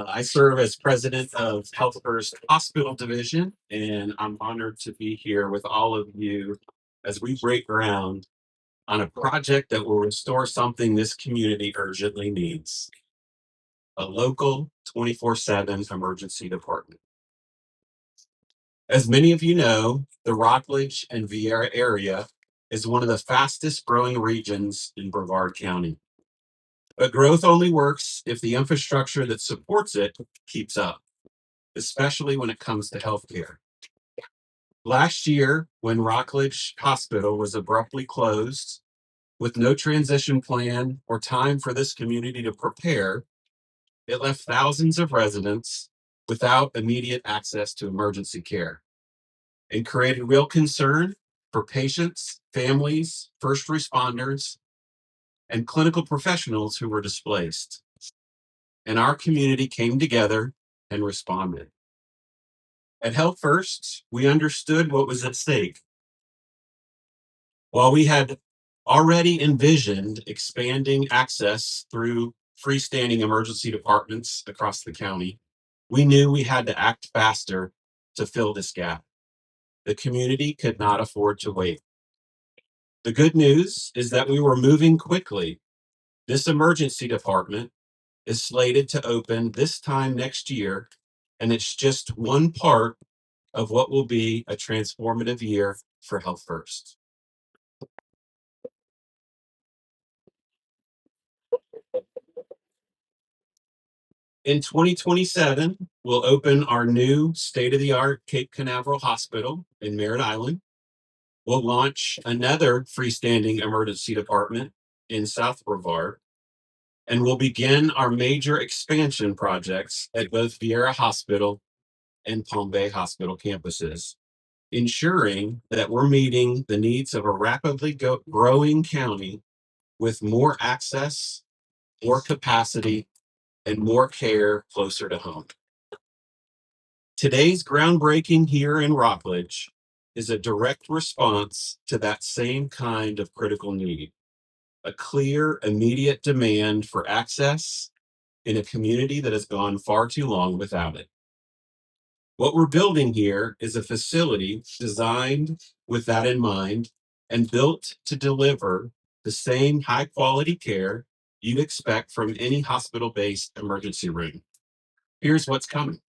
I serve as president of Health First Hospital Division, and I'm honored to be here with all of you as we break ground on a project that will restore something this community urgently needs: a local 24/7 emergency department. As many of you know, the Rockledge and Vieira area is one of the fastest growing regions in Brevard County. But growth only works if the infrastructure that supports it keeps up, especially when it comes to healthcare. Last year, when Rockledge Hospital was abruptly closed with no transition plan or time for this community to prepare, it left thousands of residents without immediate access to emergency care and created real concern for patients, families, first responders, and clinical professionals who were displaced. And our community came together and responded. At Health First, we understood what was at stake. While we had already envisioned expanding access through freestanding emergency departments across the county, we knew we had to act faster to fill this gap. The community could not afford to wait. The good news is that we were moving quickly. This emergency department is slated to open this time next year, and it's just one part of what will be a transformative year for Health First. In 2027, we'll open our new state-of-the-art Cape Canaveral Hospital in Merritt Island. We'll launch another freestanding emergency department in South Brevard, and we'll begin our major expansion projects at both Vieira Hospital and Palm Bay Hospital campuses, ensuring that we're meeting the needs of a rapidly growing county with more access, more capacity, and more care closer to home. Today's groundbreaking here in Rockledge is a direct response to that same kind of critical need, a clear, immediate demand for access in a community that has gone far too long without it. What we're building here is a facility designed with that in mind and built to deliver the same high quality care you'd expect from any hospital-based emergency room. Here's what's coming: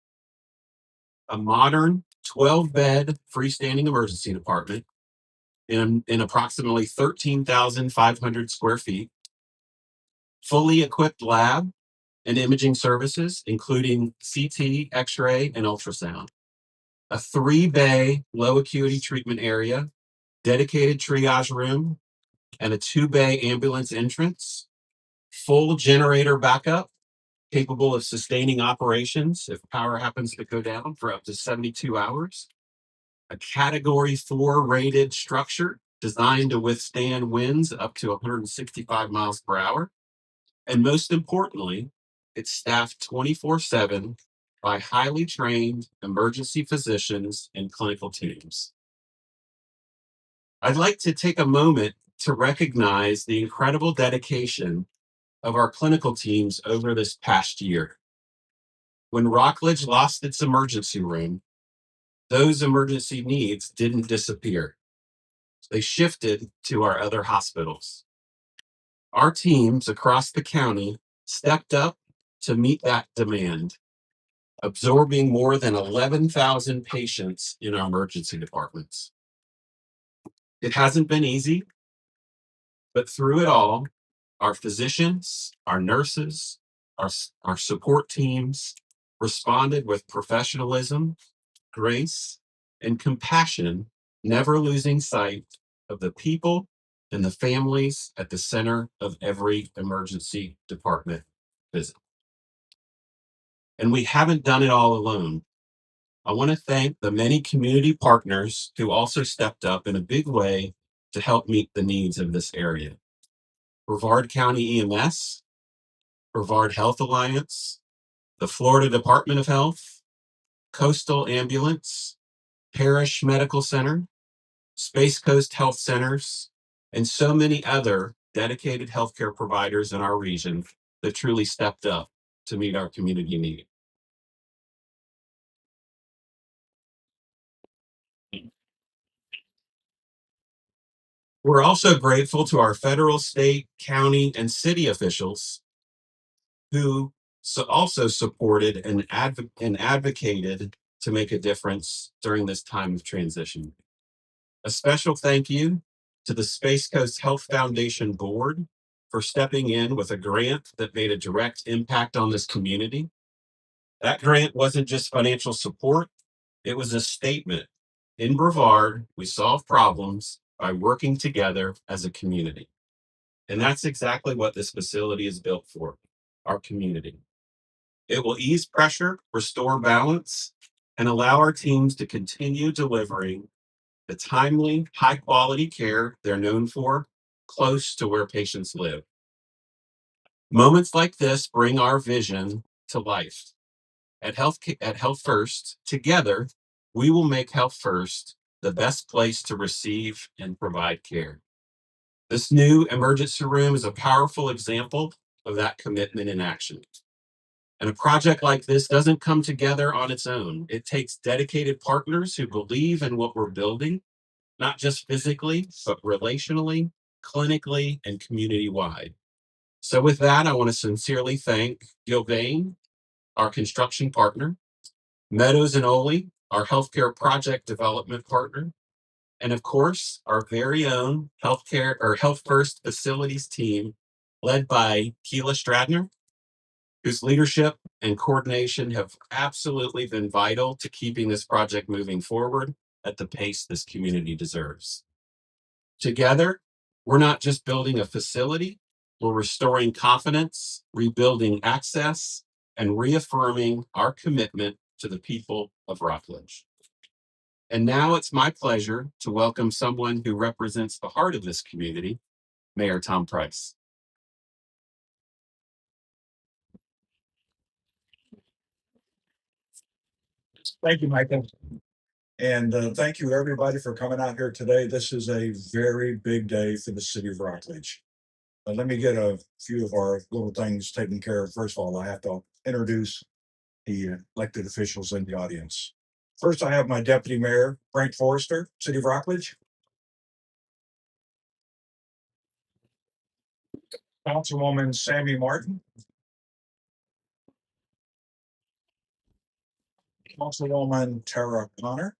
a modern 12-bed freestanding emergency department in approximately 13,500 square feet, fully equipped lab and imaging services, including CT, X-ray, and ultrasound, a 3-bay low acuity treatment area, dedicated triage room, and a 2-bay ambulance entrance, full generator backup, capable of sustaining operations if power happens to go down for up to 72 hours, a Category 4 rated structure designed to withstand winds up to 165 miles per hour. And most importantly, it's staffed 24/7 by highly trained emergency physicians and clinical teams. I'd like to take a moment to recognize the incredible dedication of our clinical teams over this past year. When Rockledge lost its emergency room, those emergency needs didn't disappear. They shifted to our other hospitals. Our teams across the county stepped up to meet that demand, absorbing more than 11,000 patients in our emergency departments. It hasn't been easy, but through it all, our physicians, our nurses, our support teams responded with professionalism, grace, and compassion, never losing sight of the people and the families at the center of every emergency department visit. And we haven't done it all alone. I want to thank the many community partners who also stepped up in a big way to help meet the needs of this area: Brevard County EMS, Brevard Health Alliance, the Florida Department of Health, Coastal Ambulance, Parish Medical Center, Space Coast Health Centers, and so many other dedicated healthcare providers in our region that truly stepped up to meet our community need. We're also grateful to our federal, state, county, and city officials who also supported and advocated to make a difference during this time of transition. A special thank you to the Space Coast Health Foundation Board for stepping in with a grant that made a direct impact on this community. That grant wasn't just financial support, it was a statement. In Brevard, we solve problems by working together as a community. And that's exactly what this facility is built for, our community. It will ease pressure, restore balance, and allow our teams to continue delivering the timely, high quality care they're known for close to where patients live. Moments like this bring our vision to life. At Health First, together, we will make Health First the best place to receive and provide care. This new emergency room is a powerful example of that commitment in action. And a project like this doesn't come together on its own. It takes dedicated partners who believe in what we're building, not just physically, but relationally, clinically, and community wide. So, with that, I want to sincerely thank Gilbane, our construction partner, Meadows and Oley, our healthcare project development partner, and of course, our very own healthcare or Health First facilities team, led by Keela Stradner, whose leadership and coordination have absolutely been vital to keeping this project moving forward at the pace this community deserves. Together, we're not just building a facility, we're restoring confidence, rebuilding access, and reaffirming our commitment to the people of Rockledge. And now it's my pleasure to welcome someone who represents the heart of this community, Mayor Tom Price. Thank you, Michael. And thank you, everybody, for coming out here today. This is a very big day for the city of Rockledge. Let me get a few of our little things taken care of. First of all, I have to introduce the elected officials in the audience. First, I have my deputy mayor, Frank Forrester, city of Rockledge. Councilwoman Sammy Martin. Councilwoman Tara Connor.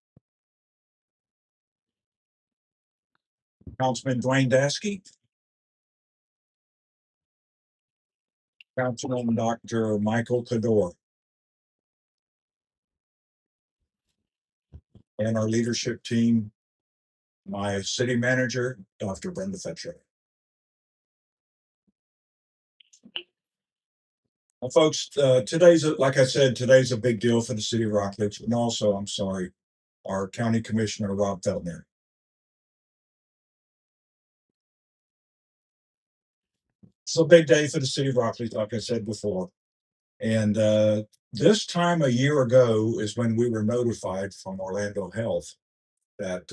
Councilman Dwayne Daskey. Councilman Dr. Michael Cador. And our leadership team, my city manager, Dr. Brenda Fetcher. Well, folks, like I said, today's a big deal for the city of Rockledge, and also, I'm sorry, our county commissioner, Rob Feltner. It's a big day for the city of Rockledge, like I said before. And this time a year ago is when we were notified from Orlando Health that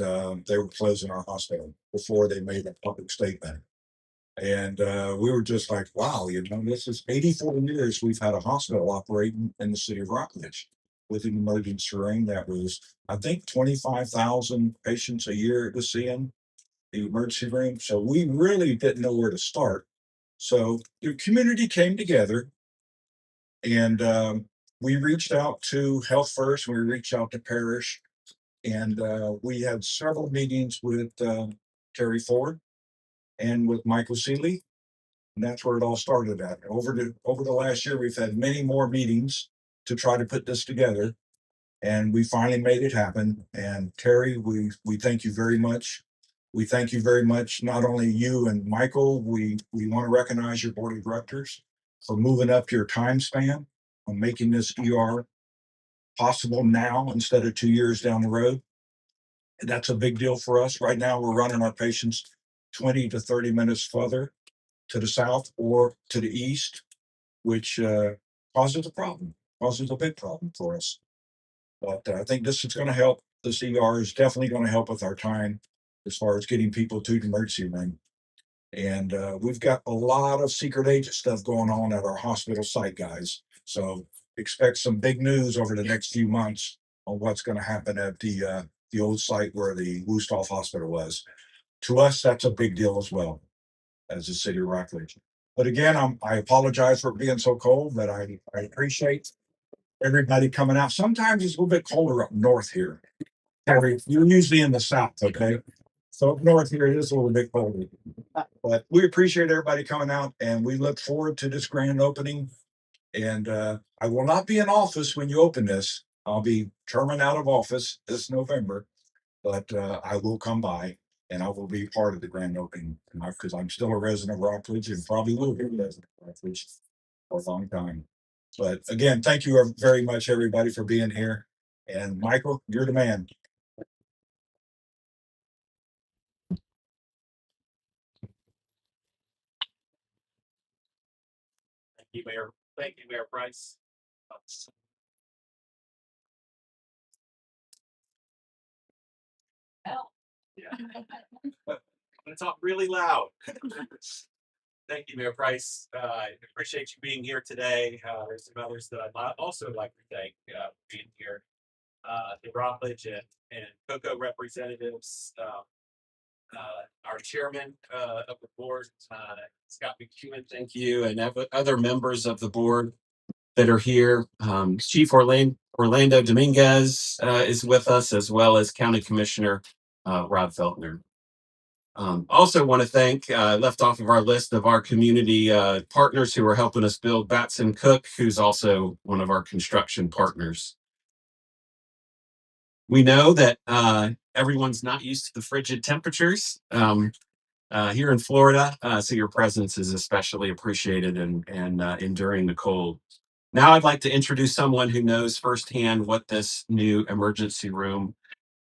they were closing our hospital before they made a public statement. And we were just like, wow, this is 84 years we've had a hospital operating in the city of Rockledge with an emergency room that was, I think, 25,000 patients a year to see in the emergency room. So we really didn't know where to start. So the community came together and we reached out to Health First, we reached out to Parish, and we had several meetings with Terry Ford and with Michael Seeley. And that's where it all started at. Over the last year, we've had many more meetings to try to put this together. And we finally made it happen. And Terry, we thank you very much. We thank you very much, not only you and Michael, we want to recognize your board of directors for moving up your time span on making this ER possible now instead of 2 years down the road. And that's a big deal for us. Right now, we're running our patients 20 to 30 minutes further to the south or to the east, which causes a problem, causes a big problem for us. But I think this is going to help. This ER is definitely going to help with our time as far as getting people to the emergency room. And we've got a lot of secret agent stuff going on at our hospital site, guys. So expect some big news over the next few months on what's going to happen at the old site where the Wusthof Hospital was. to us, that's a big deal as well as the city of Rockledge. But again, I apologize for being so cold, but I appreciate everybody coming out. Sometimes it's a little bit colder up north here. Terry, you're usually in the south, okay? So up north here, it is a little bit colder. But we appreciate everybody coming out, and we look forward to this grand opening. And I will not be in office when you open this. I'll be terming out of office this November, but I will come by and I will be part of the grand opening because I'm still a resident of Rockledge and probably will be a resident of Rockledge for a long time. But again, thank you very much, everybody, for being here. And Michael, you're the man. Thank you, Mayor. Thank you, Mayor Price. Hell. Yeah. I'm gonna talk really loud. Thank you, Mayor Price. I appreciate you being here today. There's some others that I'd also like to thank for being here. The Rockledge and Cocoa representatives, our chairman of the board, Scott McEwen, thank you, and other members of the board that are here. Chief Orlando Dominguez is with us, as well as County Commissioner Rob Feltner. Also want to thank, left off of our list of our community partners who are helping us build, Batson Cook, who's also one of our construction partners. We know that everyone's not used to the frigid temperatures here in Florida, so your presence is especially appreciated and enduring the cold. Now I'd like to introduce someone who knows firsthand what this new emergency room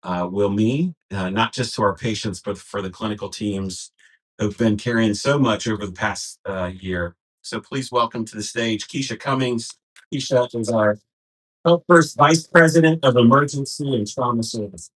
will mean, not just to our patients, but for the clinical teams who've been carrying so much over the past year. So please welcome to the stage Keisha Cummings. Keisha is our First Vice President of Emergency and Trauma Services.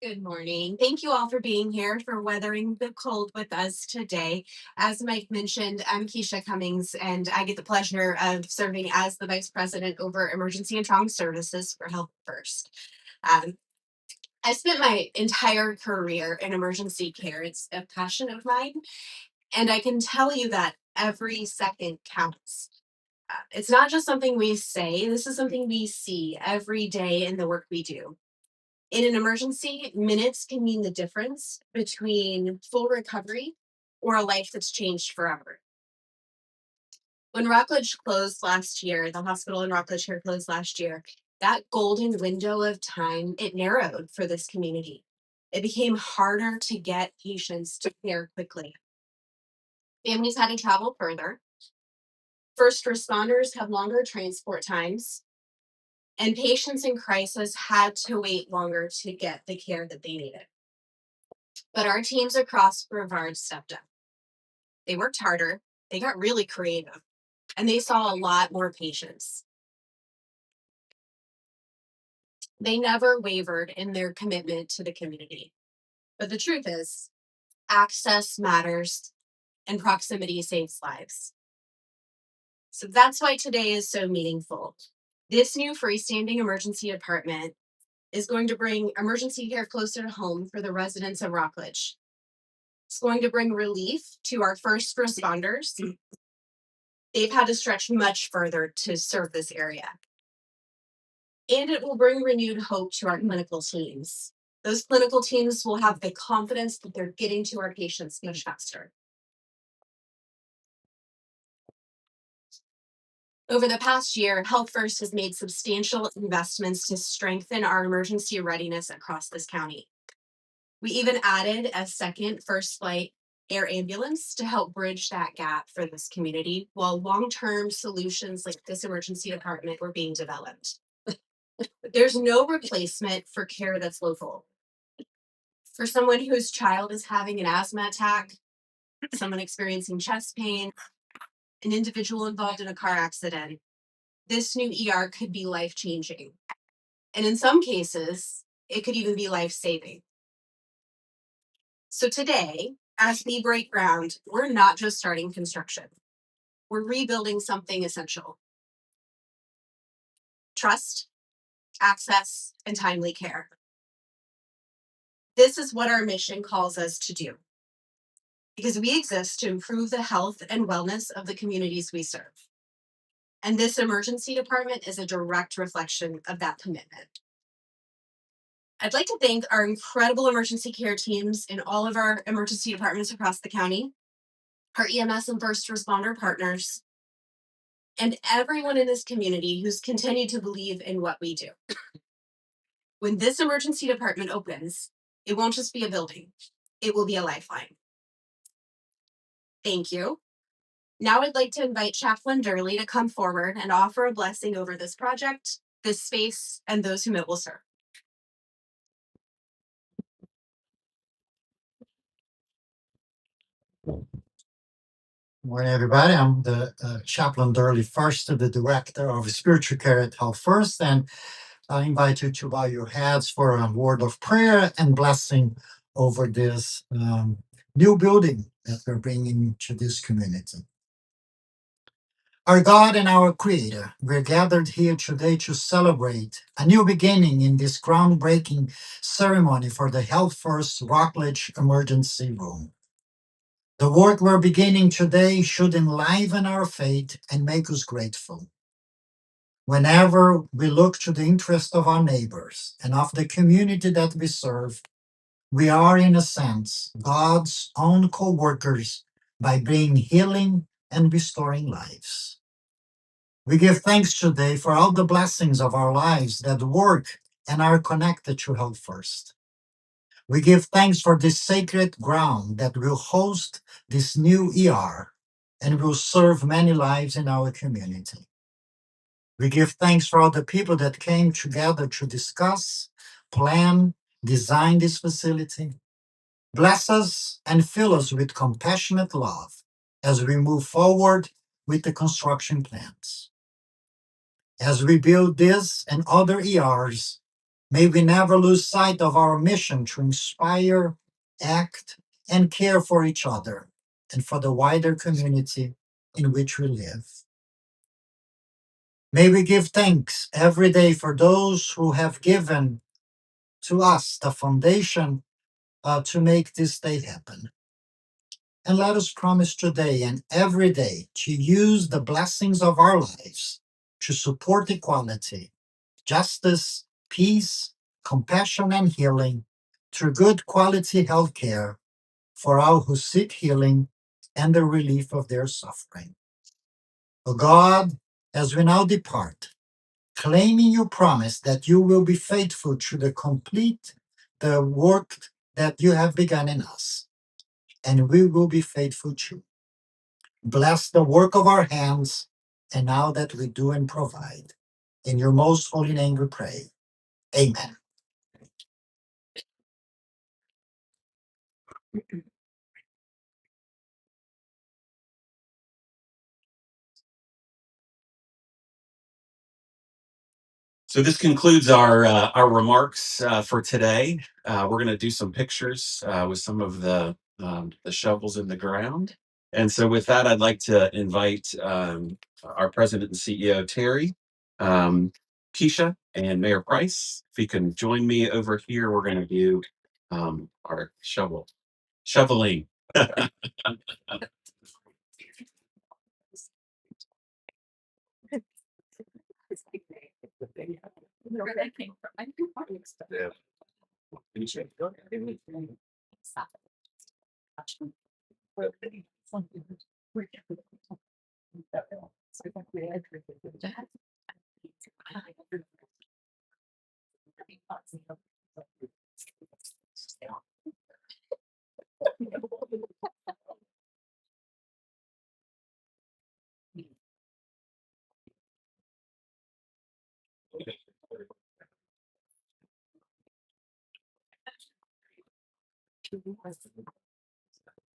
Good morning. Thank you all for being here, for weathering the cold with us today. As Mike mentioned, I'm Keisha Cummings, and I get the pleasure of serving as the Vice President over Emergency and Trauma Services for Health First. I spent my entire career in emergency care. It's a passion of mine, and I can tell you that every second counts. It's not just something we say, this is something we see every day in the work we do. In an emergency, minutes can mean the difference between full recovery or a life that's changed forever. When Rockledge closed last year, the hospital in Rockledge here closed last year, that golden window of time, it narrowed for this community. It became harder to get patients to care quickly. Families had to travel further. First responders have longer transport times, and patients in crisis had to wait longer to get the care that they needed. But our teams across Brevard stepped up. They worked harder, they got really creative, and they saw a lot more patients. They never wavered in their commitment to the community. But the truth is, access matters and proximity saves lives. So that's why today is so meaningful. This new freestanding emergency department is going to bring emergency care closer to home for the residents of Rockledge. It's going to bring relief to our first responders. They've had to stretch much further to serve this area. And it will bring renewed hope to our clinical teams. Those clinical teams will have the confidence that they're getting to our patients much faster. Over the past year, Health First has made substantial investments to strengthen our emergency readiness across this county. We even added a second First Flight air ambulance to help bridge that gap for this community, while long-term solutions like this emergency department were being developed. There's no replacement for care that's local. For someone whose child is having an asthma attack, someone experiencing chest pain, an individual involved in a car accident, this new ER could be life-changing. And in some cases, it could even be life-saving. So today, as we break ground, we're not just starting construction. We're rebuilding something essential. Trust, access, and timely care. This is what our mission calls us to do, because we exist to improve the health and wellness of the communities we serve. And this emergency department is a direct reflection of that commitment. I'd like to thank our incredible emergency care teams in all of our emergency departments across the county, our EMS and first responder partners, and everyone in this community who's continued to believe in what we do. When this emergency department opens, it won't just be a building, it will be a lifeline. Thank you. Now I'd like to invite Chaplain Durley to come forward and offer a blessing over this project, this space, and those whom it will serve. Morning, everybody. I'm the Chaplain Durley First, the Director of Spiritual Care at Health First, and I invite you to bow your heads for a word of prayer and blessing over this new building that we're bringing to this community. Our God and our Creator, we're gathered here today to celebrate a new beginning in this groundbreaking ceremony for the Health First Rockledge Emergency Room. The work we're beginning today should enliven our faith and make us grateful. Whenever we look to the interest of our neighbors and of the community that we serve, we are, in a sense, God's own co-workers by bringing healing and restoring lives. We give thanks today for all the blessings of our lives that work and are connected to Health First. We give thanks for this sacred ground that will host this new ER and will serve many lives in our community. We give thanks for all the people that came together to discuss, plan, design this facility. Bless us and fill us with compassionate love as we move forward with the construction plans. As we build this and other ERs, may we never lose sight of our mission to inspire, act, and care for each other and for the wider community in which we live. May we give thanks every day for those who have given to us the foundation to make this day happen. And let us promise today and every day to use the blessings of our lives to support equality, justice, peace, compassion, and healing through good quality health care for all who seek healing and the relief of their suffering. O God, as we now depart, claiming your promise that you will be faithful to complete the work that you have begun in us, and we will be faithful too. Bless the work of our hands, and now that we do and provide. In your most holy name we pray. Amen. So this concludes our remarks for today. We're going to do some pictures with some of the shovels in the ground. And so with that, I'd like to invite our president and CEO, Terry, Keisha, and Mayor Price. If you can join me over here, we're going to do our shoveling.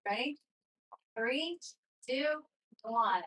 Ready? 3, 2, 1.